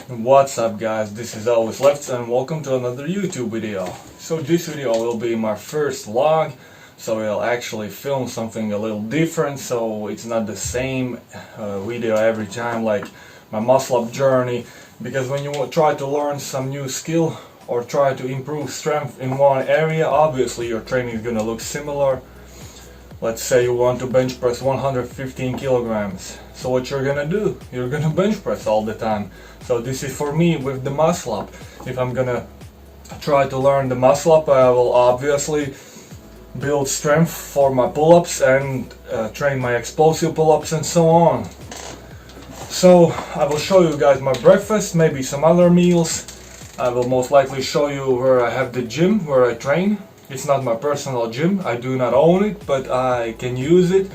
What's up guys, this is Always Left and welcome to another YouTube video. So this video will be my first vlog, so I'll actually film something a little different, so it's not the same video every time like my muscle up journey, because when you try to learn some new skill or try to improve strength in one area, obviously your training is gonna look similar. Let's say you want to bench press 115 kilograms. So what you're gonna do? You're gonna bench press all the time. So this is for me with the muscle up. If I'm gonna try to learn the muscle up, I will obviously build strength for my pull-ups and train my explosive pull-ups and so on. So I will show you guys my breakfast, maybe some other meals. I will most likely show you where I have the gym, where I train. It's not my personal gym, I do not own it, but I can use it.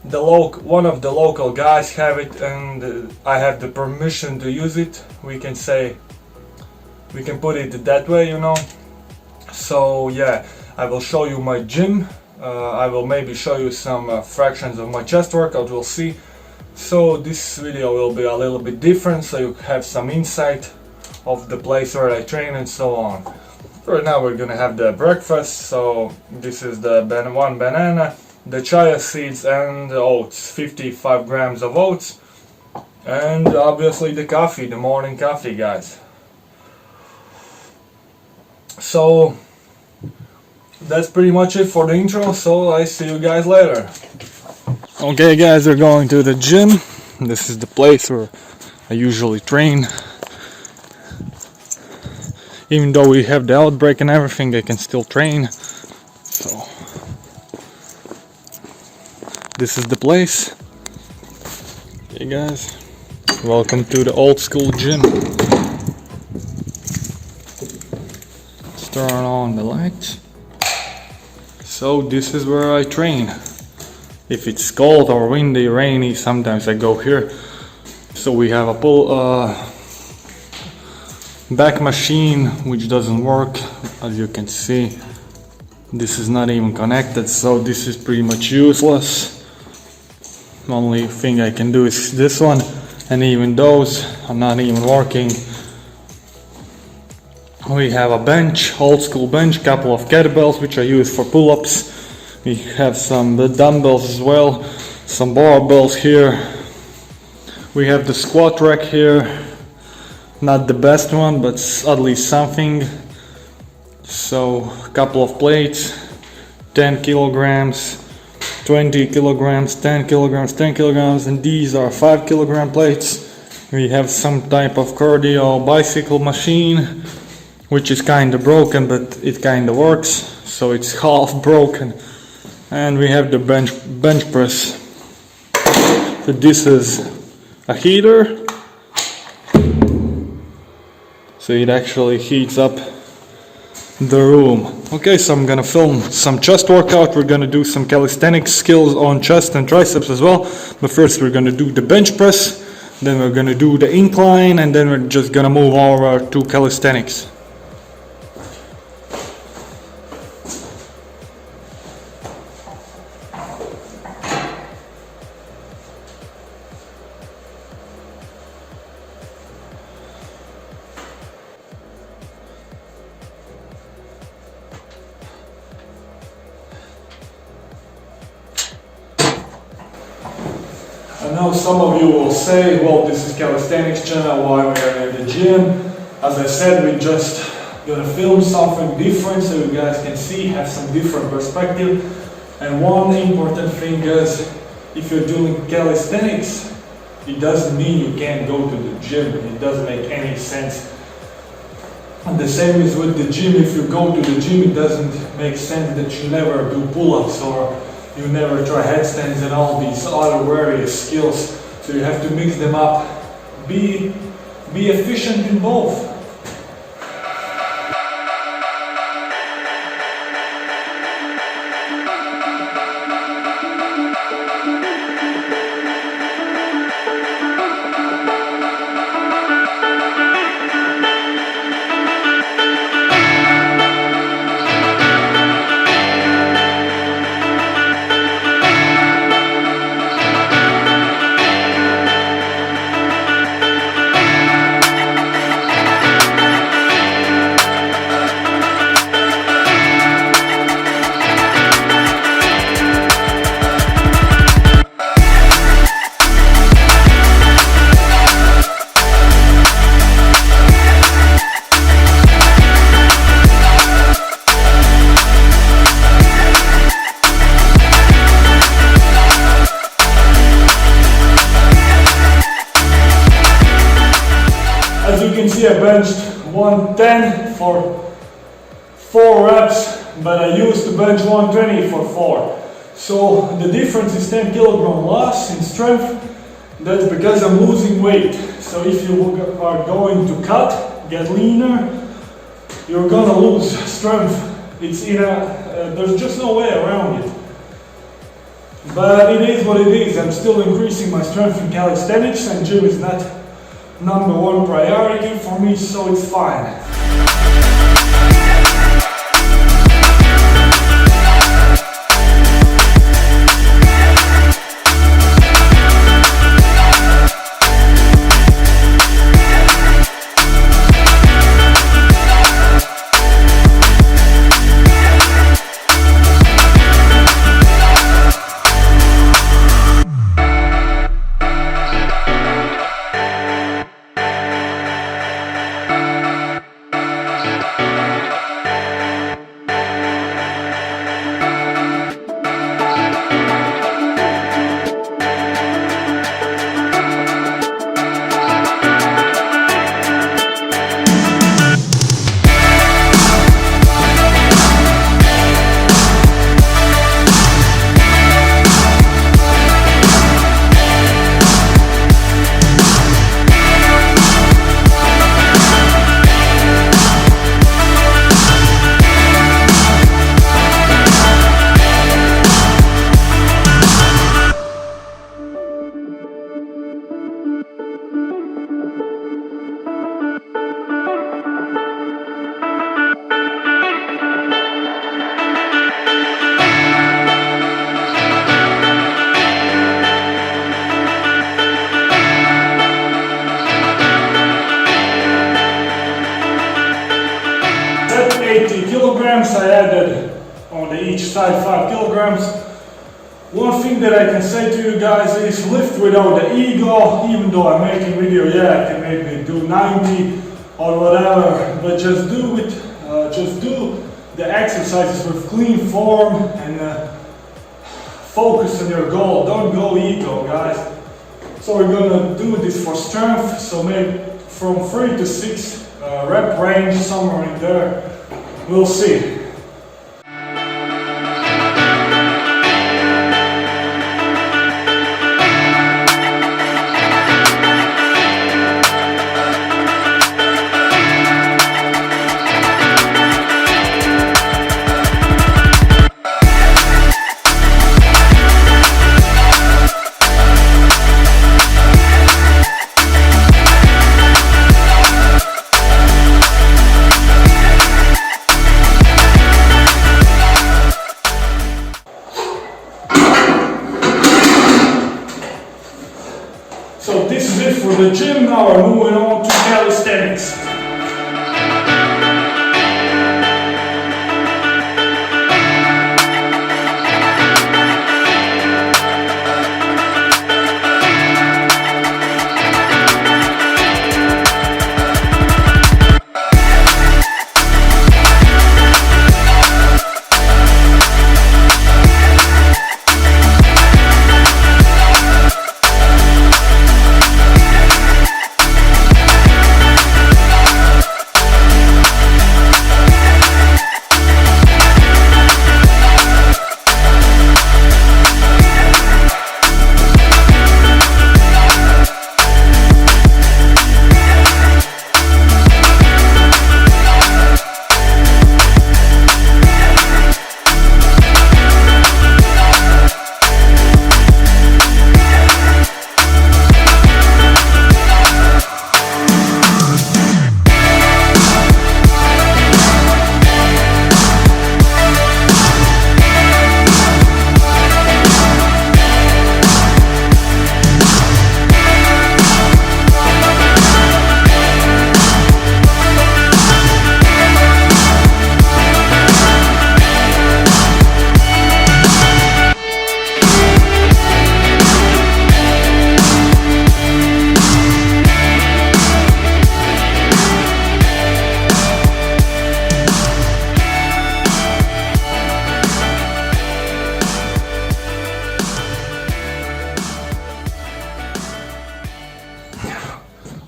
One of the local guys have it, and I have the permission to use it. We can put it that way, you know. So yeah, I will show you my gym. I will maybe show you some fractions of my chest workout, we'll see. So this video will be a little bit different, so you have some insight of the place where I train and so on. Right now we're gonna have the breakfast. So this is the one banana, the chia seeds and the oats, 55 grams of oats, and obviously the coffee, the morning coffee, guys. So that's pretty much it for the intro, so I see you guys later. Okay guys, we're going to the gym. This is the place where I usually train. Even though we have the outbreak and everything, I can still train. So this is the place. Hey guys, welcome to the old school gym. Let's turn on the lights. So this is where I train. If it's cold or windy, rainy, sometimes I go here. So we have a back machine which doesn't work, as you can see. This is not even connected, so this is pretty much useless. Only thing I can do is this one, and even those are not even working. We have a bench, old school bench, couple of kettlebells which I use for pull-ups. We have some dumbbells as well, some barbells here. We have the squat rack here. Not the best one, but at least something. So a couple of plates, 10 kilograms, 20 kilograms, 10 kilograms, 10 kilograms, and these are 5 kilogram plates. We have some type of cardio bicycle machine, which is kind of broken, but it kind of works, so it's half broken. And we have the bench press. So this is a heater. So it actually heats up the room. Okay, so I'm gonna film some chest workout. We're gonna do some calisthenics skills on chest and triceps as well. But first we're gonna do the bench press, then we're gonna do the incline, and then we're just gonna move over to calisthenics. I know some of you will say, well, this is calisthenics channel, why we're at the gym. As I said, we just gonna film something different so you guys can see, have some different perspective. And one important thing is, if you're doing calisthenics, it doesn't mean you can't go to the gym. It doesn't make any sense. And the same is with the gym. If you go to the gym, it doesn't make sense that you never do pull-ups or you never try headstands and all these other various skills. So you have to mix them up. Be efficient in both. As you can see, I benched 110 for 4 reps, but I used to bench 120 for 4. So the difference is 10 kilogram loss in strength. That's because I'm losing weight. So if you are going to cut, get leaner, you're gonna lose strength. There's just no way around it. But it is what it is. I'm still increasing my strength in calisthenics, and gym is not #1 priority for me, so it's fine. I added on each side 5 kilograms. One thing that I can say to you guys is lift without the ego. Even though I'm making video, I can maybe do 90 or whatever, but just do it. Just do the exercises with clean form and focus on your goal. Don't go ego, guys. So we're gonna do this for strength. So maybe from 3 to 6 rep range, somewhere in there. We'll see.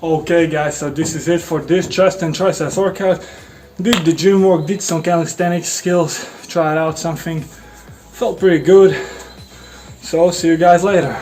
Okay guys, so this is it for this chest and triceps workout. Did the gym work, did some calisthenics skills, tried out something, felt pretty good. So see you guys later.